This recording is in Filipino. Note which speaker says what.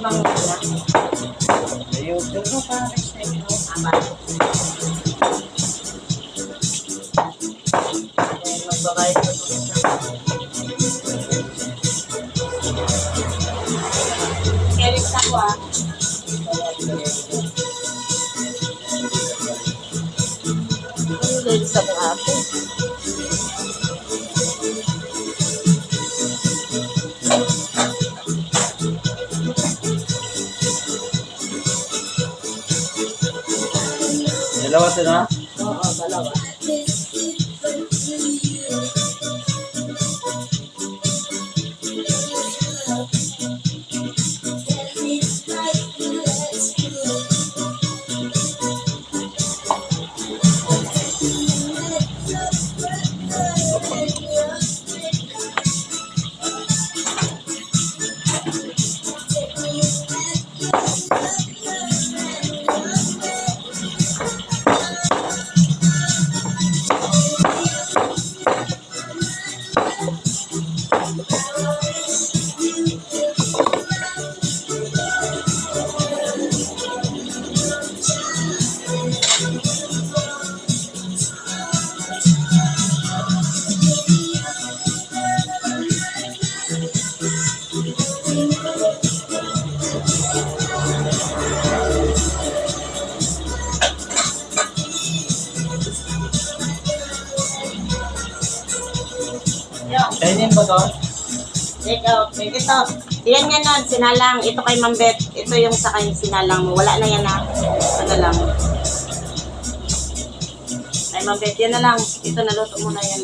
Speaker 1: pang wala.
Speaker 2: Ayun, pero parang extend mo.
Speaker 1: Tama. Magbabayad ko ito. Kelis na ko ah. Ano din sa mga apo?
Speaker 2: Dalawa sila?
Speaker 1: Oo, dalawa.
Speaker 2: Kainin ba to?
Speaker 1: Ito. Yan yan nun, sinalang. Ito kay Ma'am Beth. Ito yung sa kay sinalang mo. Wala na yan na. Ito na lang. Kay Ma'am Beth, yan na lang. Ito naluto mo na yan.